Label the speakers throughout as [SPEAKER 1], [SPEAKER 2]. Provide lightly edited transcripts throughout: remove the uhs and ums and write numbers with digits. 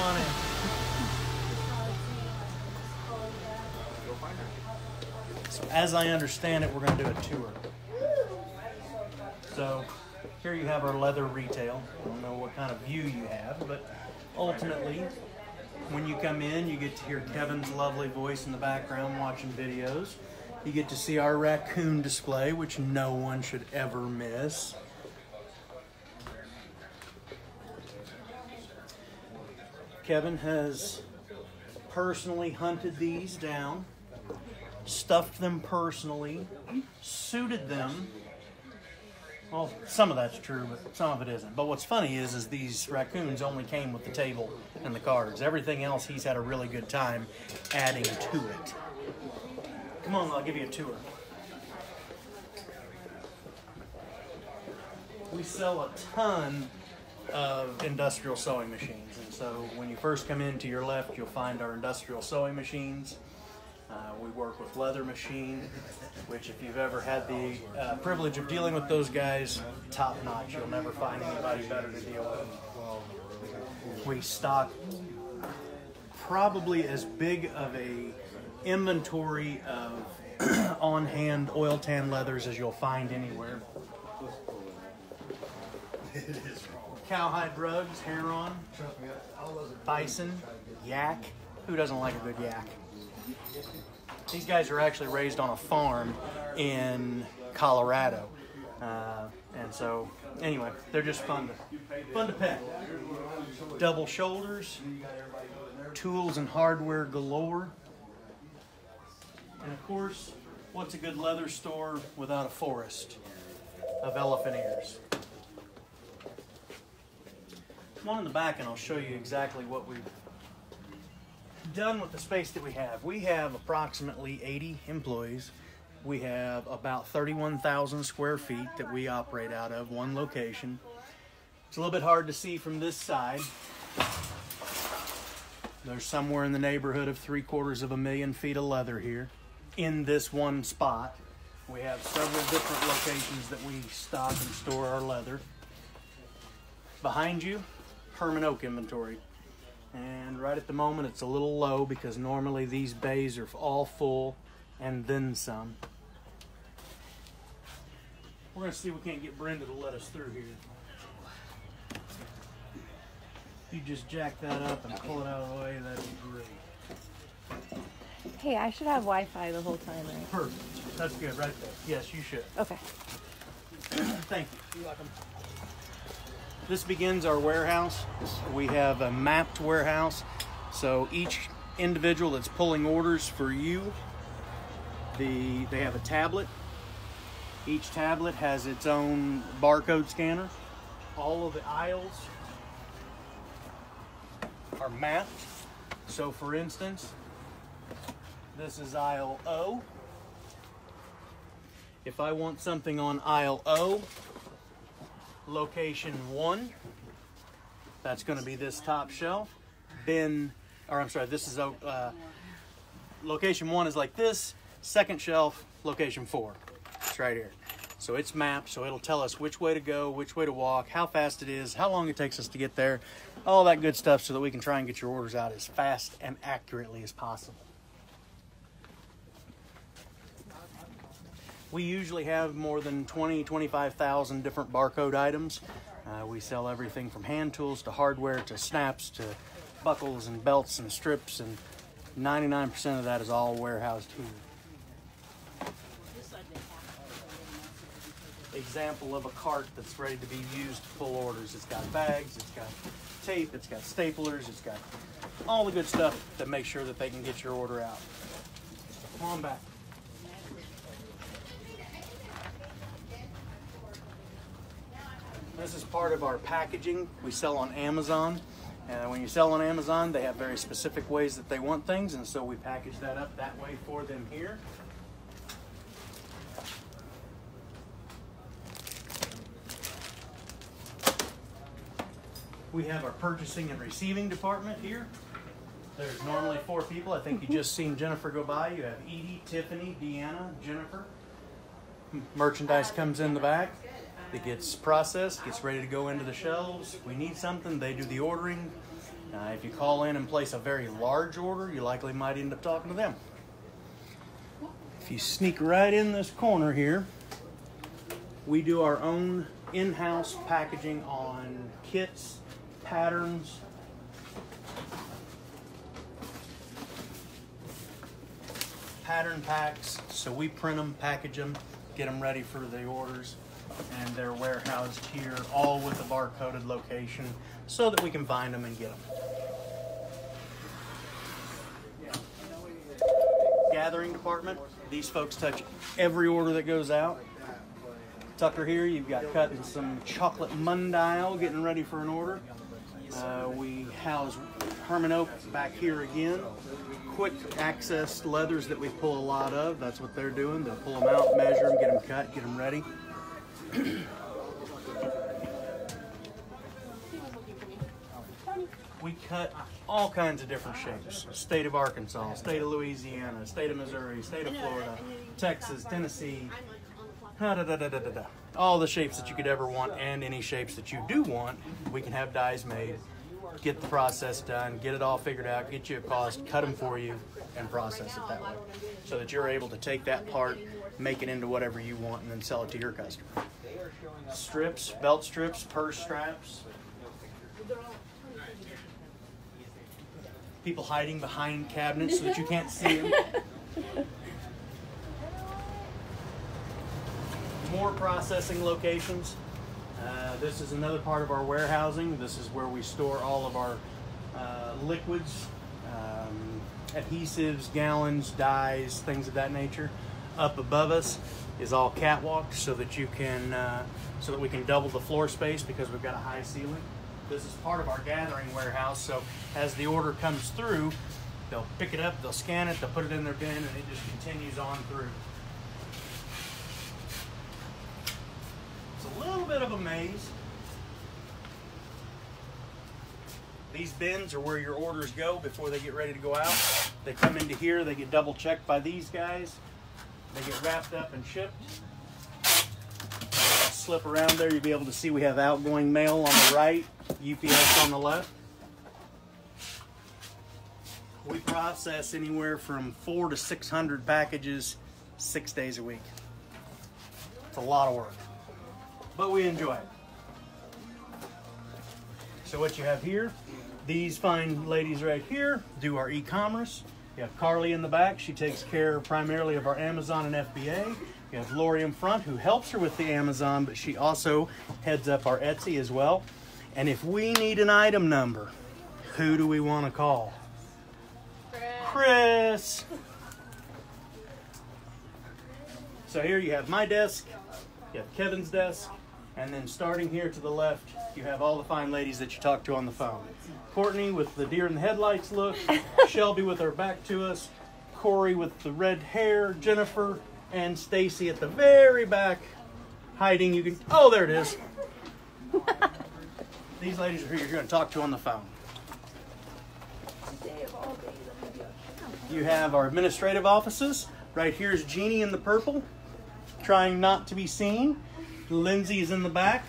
[SPEAKER 1] Come on in. So as I understand it, we're going to do a tour. So here you have our leather retail. I don't know what kind of view you have, but ultimately, when you come in, you get to hear Kevin's lovely voice in the background watching videos. You get to see our Raccoon Display, which no one should ever miss. Kevin has personally hunted these down, stuffed them personally, suited them. Well, some of that's true, but some of it isn't. But what's funny is these raccoons only came with the table and the cards. Everything else, he's had a really good time adding to it. Come on, I'll give you a tour. We sell a ton of industrial sewing machines. And so when you first come in to your left, you'll find our industrial sewing machines. We work with leather machine, which if you've ever had the privilege of dealing with those guys, top notch. You'll never find anybody better to deal with. We stock probably as big of a inventory of on-hand oil tan leathers as you'll find anywhere. Cowhide rugs, heron, bison, yak. Who doesn't like a good yak? These guys are actually raised on a farm in Colorado. And so, anyway, they're just fun to pet. Double shoulders, tools and hardware galore. And of course, what's a good leather store without a forest of elephant ears? Come on in the back and I'll show you exactly what we've done with the space that we have. We have approximately 80 employees. We have about 31,000 square feet that we operate out of, one location. It's a little bit hard to see from this side. There's somewhere in the neighborhood of 750,000 feet of leather here in this one spot. We have several different locations that we stock and store our leather. Behind you, Hermann Oak Inventory. And right at the moment it's a little low because normally these bays are all full and then some. We're going to see if we can't get Brenda to let us through here. You just jack that up and pull it out of the way, that'd be great.
[SPEAKER 2] Hey, I should have Wi-Fi the whole time, right?
[SPEAKER 1] Perfect. That's good right there. Yes, you should.
[SPEAKER 2] Okay.
[SPEAKER 1] Thank you. You're welcome. This begins our warehouse. We have a mapped warehouse. So each individual that's pulling orders for you, they have a tablet. Each tablet has its own barcode scanner. All of the aisles are mapped. So for instance, this is aisle O. If I want something on aisle O, location 1, that's going to be this top shelf. This is location 1 is like this. Second shelf, location 4. It's right here. So it's mapped, so it'll tell us which way to go, which way to walk, how fast it is, how long it takes us to get there, all that good stuff so that we can try and get your orders out as fast and accurately as possible. We usually have more than 25,000 different barcode items. We sell everything from hand tools to hardware to snaps to buckles and belts and strips, and 99% of that is all warehoused here. Example of a cart that's ready to be used to pull orders. It's got bags, it's got tape, it's got staplers, it's got all the good stuff that makes sure that they can get your order out. Come on back. This is part of our packaging. We sell on Amazon. And when you sell on Amazon, they have very specific ways that they want things, and so we package that up that way for them here. We have our purchasing and receiving department here. There's normally 4 people. I think you just seen Jennifer go by. You have Edie, Tiffany, Deanna, Jennifer. Merchandise comes in the back. It gets processed, gets ready to go into the shelves. We need something, they do the ordering. If you call in and place a very large order, you likely might end up talking to them. If you sneak right in this corner here, we do our own in-house packaging on kits, patterns, pattern packs. So we print them, package them, get them ready for the orders, and they're warehoused here, all with a barcoded location so that we can find them and get them. Gathering department, these folks touch every order that goes out. Tucker here, you've got cutting some chocolate mundial, getting ready for an order. We house Hermann Oak back here again. Quick access leathers that we pull a lot of. That's what they're doing. They'll pull them out, measure them, get them cut, get them ready. We cut all kinds of different shapes. State of Arkansas, state of Louisiana, state of Missouri, state of Florida, Texas, Tennessee, all the shapes that you could ever want, and any shapes that you do want, we can have dies made, get the process done, get it all figured out, get you a cost, cut them for you, and process it that way, so that you're able to take that part, make it into whatever you want, and then sell it to your customer. Strips, belt strips, purse straps. People hiding behind cabinets so that you can't see them. More processing locations. This is another part of our warehousing. This is where we store all of our liquids, adhesives, gallons, dyes, things of that nature. Up above us is all catwalks so that you can, so that we can double the floor space because we've got a high ceiling. This is part of our gathering warehouse, so as the order comes through, they'll pick it up, they'll scan it, they'll put it in their bin, and it just continues on through. It's a little bit of a maze. These bins are where your orders go before they get ready to go out. They come into here, they get double checked by these guys, they get wrapped up and shipped. Slip around there, you'll be able to see we have outgoing mail on the right, UPS on the left. We process anywhere from 400 to 600 packages 6 days a week. It's a lot of work, but we enjoy it. So what you have here, these fine ladies right here do our e-commerce. You have Carly in the back. She takes care primarily of our Amazon and FBA. You have Lori in front who helps her with the Amazon, but she also heads up our Etsy as well. And if we need an item number, who do we want to call? Chris. So here you have my desk, you have Kevin's desk, and then starting here to the left, you have all the fine ladies that you talk to on the phone. Courtney with the deer in the headlights look, Shelby with her back to us, Corey with the red hair, Jennifer, and Stacy at the very back, hiding. You can, oh, there it is. These ladies are who you're going to talk to on the phone. You have our administrative offices. Right here is Jeannie in the purple, trying not to be seen. Lindsay is in the back,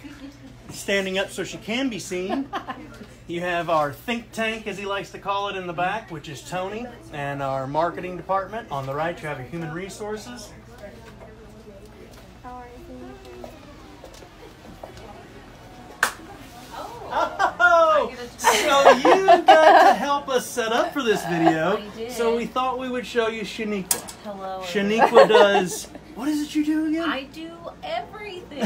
[SPEAKER 1] standing up so she can be seen. You have our think tank, as he likes to call it, in the back, which is Tony, and our marketing department. On the right, you have your human resources. Oh, so you got to help us set up for this video. So we thought we would show you Shaniqua.
[SPEAKER 2] Hello.
[SPEAKER 1] Shaniqua does, what is it you do again?
[SPEAKER 3] I do everything.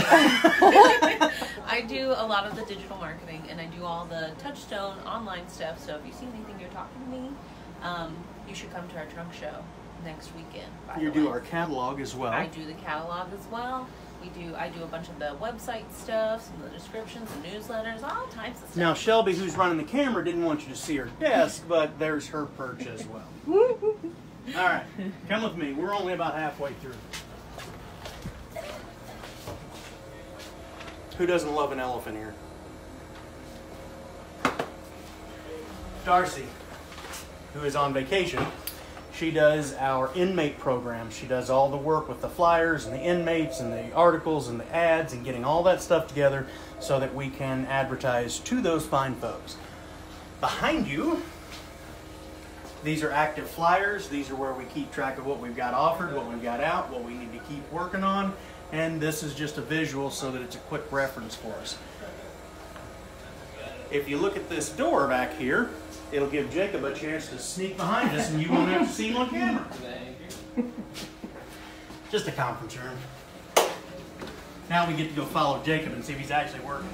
[SPEAKER 3] I do a lot of the digital marketing, and I do all the Touchstone online stuff. So if you see anything, you're talking to me, you should come to our trunk show next weekend.
[SPEAKER 1] You do our catalog as well.
[SPEAKER 3] I do the catalog as well. I do a bunch of the website stuff, some of the descriptions, the newsletters, all types of stuff.
[SPEAKER 1] Now, Shelby, who's running the camera, didn't want you to see her desk, but there's her perch as well. All right, come with me. We're only about halfway through. Who doesn't love an elephant here? Darcy, who is on vacation. She does our inmate program. She does all the work with the flyers and the inmates and the articles and the ads and getting all that stuff together so that we can advertise to those fine folks. Behind you, these are active flyers. These are where we keep track of what we've got offered, what we've got out, what we need to keep working on. And this is just a visual so that it's a quick reference for us. If you look at this door back here, it'll give Jacob a chance to sneak behind us and you won't have to see him on camera. Just a conference room. Now we get to go follow Jacob and see if he's actually working.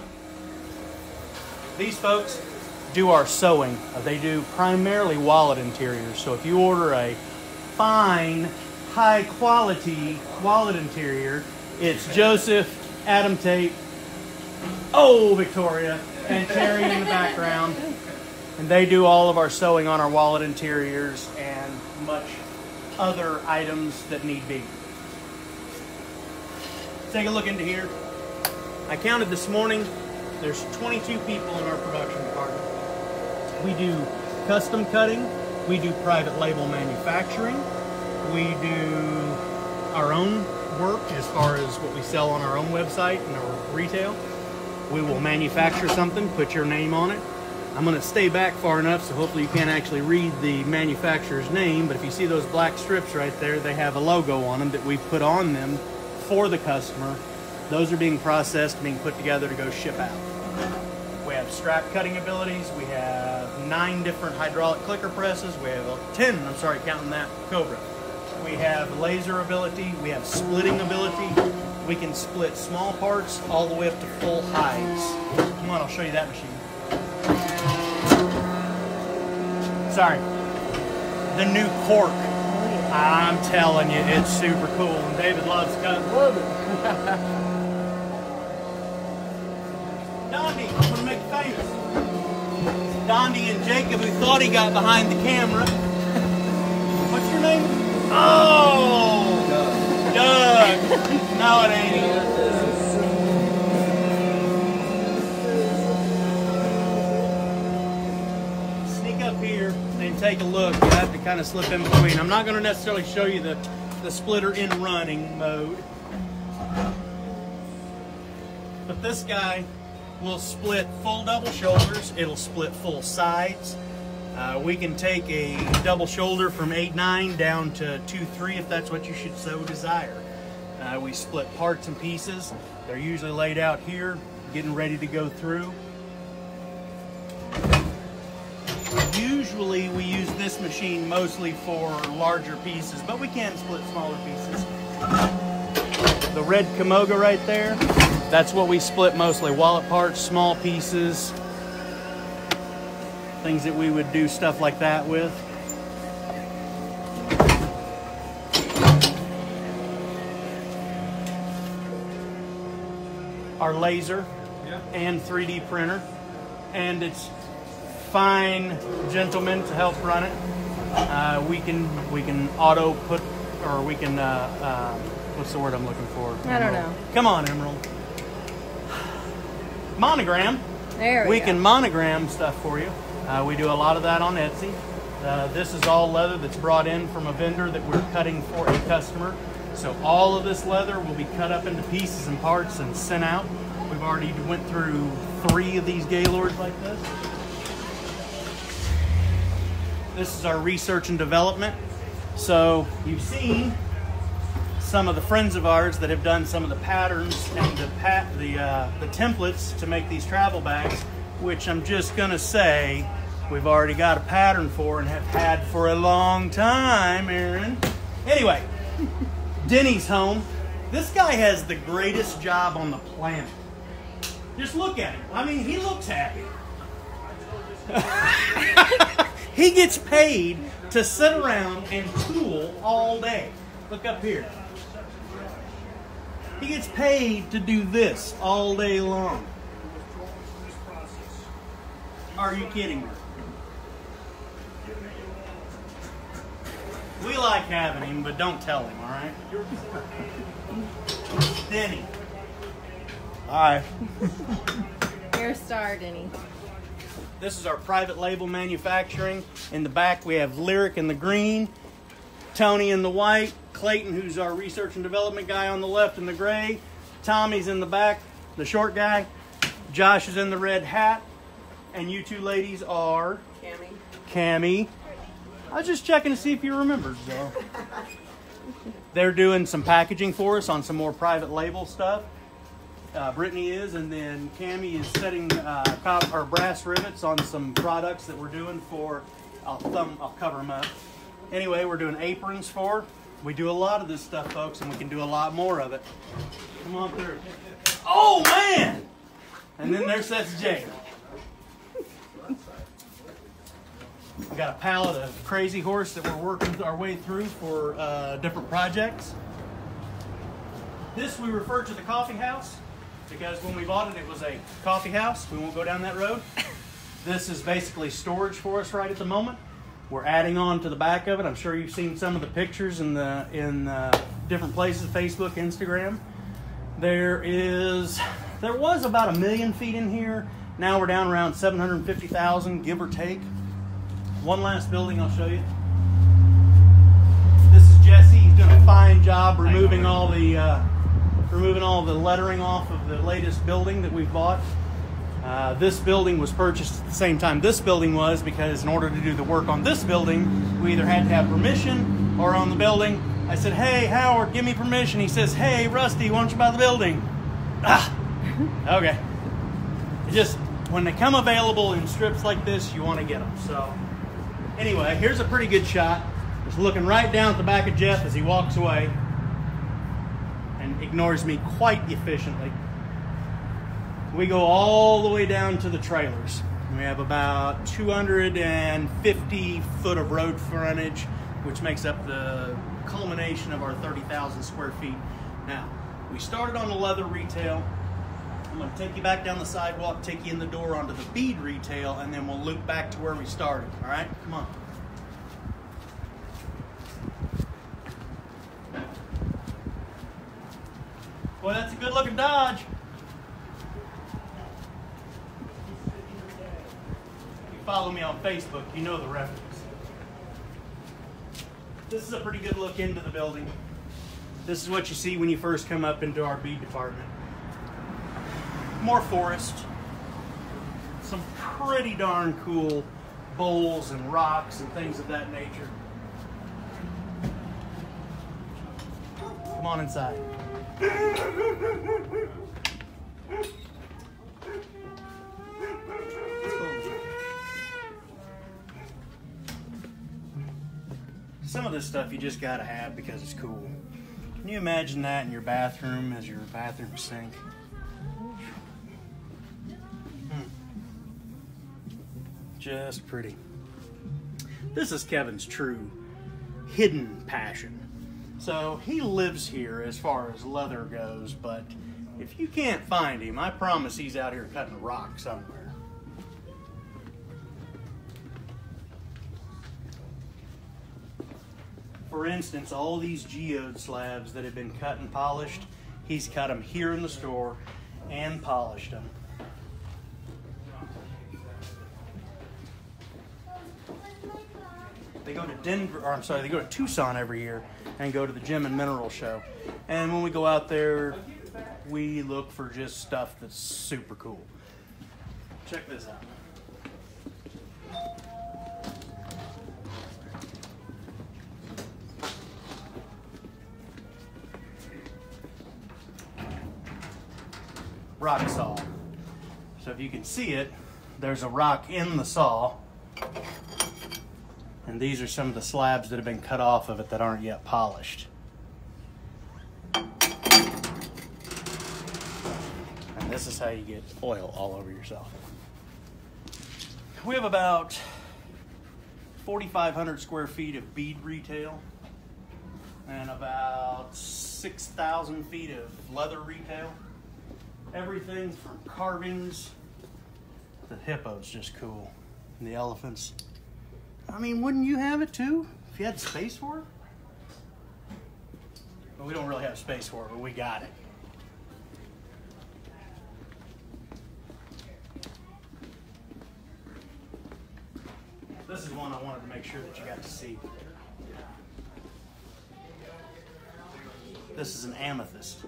[SPEAKER 1] These folks do our sewing. They do primarily wallet interiors. So if you order a fine, high quality wallet interior, it's Joseph, Adam Tate, Victoria, and Terry in the background. And they do all of our sewing on our wallet interiors and much other items that need be. Take a look into here. I counted this morning, there's 22 people in our production department. We do custom cutting, we do private label manufacturing, we do our own work as far as what we sell on our own website and our retail. We will manufacture something, put your name on it. I'm going to stay back far enough so hopefully you can't actually read the manufacturer's name, but if you see those black strips right there, they have a logo on them that we put on them for the customer. Those are being processed, being put together to go ship out. We have strap cutting abilities. We have 9 different hydraulic clicker presses. We have 10, counting that Cobra. We have laser ability. We have splitting ability. We can split small parts all the way up to full hides. Come on, I'll show you that machine. Sorry. The new cork. I'm telling you, it's super cool. And David loves cutting. Love it. Dondi, I'm going to make you famous. Dondi and Jacob, who thought he got behind the camera. What's your name? Oh! Doug. No, it ain't. Sneak up here and take a look. You have to kind of slip in between. I'm not going to necessarily show you the splitter in running mode. But this guy will split full double shoulders. It'll split full sides. We can take a double shoulder from 8/9 down to 2/3 if that's what you should so desire. We split parts and pieces. They're usually laid out here, getting ready to go through. Usually we use this machine mostly for larger pieces, but we can split smaller pieces. The red Camoga right there, that's what we split mostly. Wallet parts, small pieces, things that we would do stuff like that with. Our laser and 3D printer, and it's fine gentlemen to help run it. We can auto put, or we can what's the word I'm looking for?
[SPEAKER 2] I don't know.
[SPEAKER 1] Come on, Emerald. Monogram.
[SPEAKER 2] There we go.
[SPEAKER 1] can monogram stuff for you. We do a lot of that on Etsy. This is all leather that's brought in from a vendor that we're cutting for a customer. So all of this leather will be cut up into pieces and parts and sent out. We've already went through 3 of these Gaylords like this. This is our research and development. So you've seen some of the friends of ours that have done some of the patterns and the templates to make these travel bags, which I'm just gonna say we've already got a pattern for and have had for a long time, Aaron. Anyway, Denny's home. This guy has the greatest job on the planet. Just look at him. I mean, he looks happy. He gets paid to sit around and tool all day. Look up here. He gets paid to do this all day long. Are you kidding me? We like having him, but don't tell him, all right? Denny. Hi.
[SPEAKER 2] You're a star, Denny.
[SPEAKER 1] This is our private label manufacturing. In the back, we have Lyric in the green, Tony in the white, Clayton, who's our research and development guy, on the left in the gray, Tommy's in the back, the short guy, Josh is in the red hat, And you two ladies are?
[SPEAKER 2] Cammy.
[SPEAKER 1] Cammy. I was just checking to see if you remembered, so. They're doing some packaging for us on some more private label stuff. Brittany is, and then Cammy is setting our brass rivets on some products that we're doing for, I'll cover them up. Anyway, we're doing aprons for. We do a lot of this stuff, folks, and we can do a lot more of it. Come on through. Oh, man! And then there sits Jake. We got a pallet of Crazy Horse that we're working our way through for different projects. This we refer to the coffee house because when we bought it, it was a coffee house. We won't go down that road. This is basically storage for us right at the moment. We're adding on to the back of it. I'm sure you've seen some of the pictures in different places, Facebook, Instagram. There was about 1 million feet in here. Now we're down around 750,000, give or take. One last building I'll show you. This is Jesse. He's doing a fine job removing all the lettering off of the latest building that we've bought. This building was purchased at the same time this building was, because in order to do the work on this building, we either had to have permission or on the building. I said, "Hey, Howard, give me permission." He says, "Hey, Rusty, why don't you buy the building?" Okay. Just when they come available in strips like this, you want to get them. So anyway, here's a pretty good shot. Just looking right down at the back of Jeff as he walks away and ignores me quite efficiently. We go all the way down to the trailers. We have about 250 foot of road frontage, which makes up the culmination of our 30,000 square feet. Now, we started on the leather retail. I'm going to take you back down the sidewalk, take you in the door onto the bead retail, and then we'll loop back to where we started. All right? Come on. Boy, that's a good-looking Dodge. If you follow me on Facebook, you know the reference. This is a pretty good look into the building. This is what you see when you first come up into our bead department. More forest. Some pretty darn cool bowls and rocks and things of that nature. Come on inside. Some of this stuff you just gotta have because it's cool. Can you imagine that in your bathroom as your bathroom sink? Just pretty. This is Kevin's true hidden passion. So he lives here as far as leather goes, but if you can't find him, I promise he's out here cutting rock somewhere. For instance, all these geode slabs that have been cut and polished, he's cut them here in the store and polished them. They go to they go to Tucson every year and go to the Gem and Mineral Show. And when we go out there, we look for just stuff that's super cool. Check this out. Rock saw. So if you can see it, there's a rock in the saw. And these are some of the slabs that have been cut off of it that aren't yet polished. And this is how you get oil all over yourself. We have about 4,500 square feet of bead retail and about 6,000 feet of leather retail. Everything from carvings. The hippo's just cool. And the elephants. I mean, wouldn't you have it too if you had space for it? Well, we don't really have space for it, but we got it. This is one I wanted to make sure that you got to see. This is an amethyst.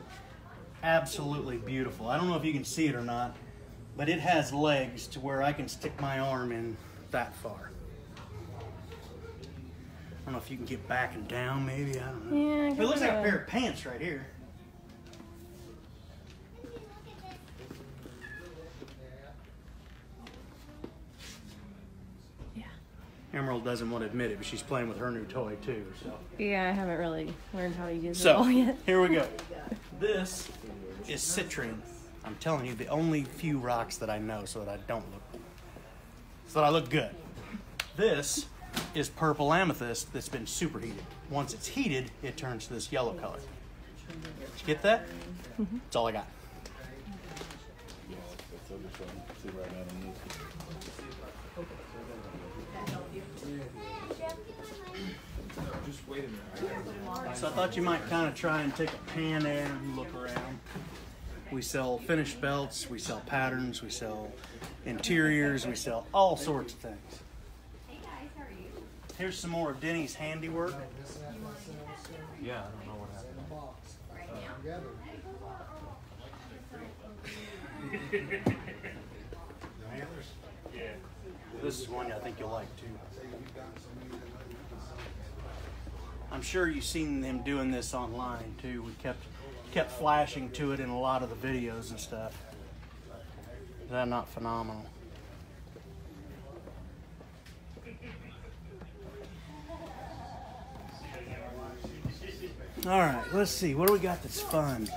[SPEAKER 1] Absolutely beautiful. I don't know if you can see it or not, but it has legs to where I can stick my arm in that far. I don't know if you can get back and down, maybe. I don't know.
[SPEAKER 2] Yeah,
[SPEAKER 1] It looks like a pair of pants right here.
[SPEAKER 2] Yeah.
[SPEAKER 1] Emerald doesn't want to admit it, but she's playing with her new toy too. So.
[SPEAKER 2] Yeah, I haven't really learned how to use it
[SPEAKER 1] So,
[SPEAKER 2] all yet.
[SPEAKER 1] here we go. This is citrine. I'm telling you, the only few rocks that I know so that I don't look, so that I look good. This is purple amethyst that's been superheated. Once it's heated, it turns to this yellow color. Did you get that?
[SPEAKER 2] Mm-hmm.
[SPEAKER 1] That's all I got. So I thought you might kind of try and take a pan there and look around. We sell finished belts, we sell patterns, we sell interiors, we sell all sorts of things. Here's some more of Denny's handiwork.
[SPEAKER 4] Yeah, I don't know what happened.
[SPEAKER 1] This is one I think you'll like too. I'm sure you've seen them doing this online too. We kept flashing to it in a lot of the videos and stuff. Is that not phenomenal? All right, let's see. What do we got that's fun?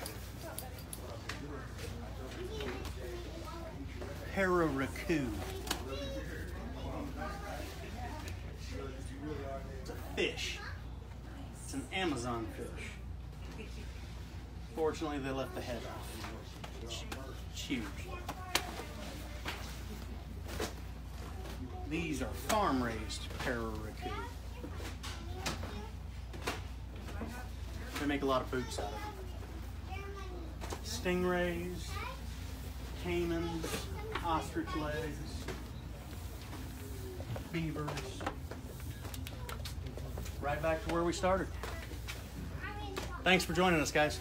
[SPEAKER 1] Raccoon. It's a fish. It's an Amazon fish. Fortunately, they left the head off. It's huge. These are farm-raised raccoon. They make a lot of boots out of them. Stingrays, caimans, ostrich legs, beavers. Right back to where we started. Thanks for joining us, guys.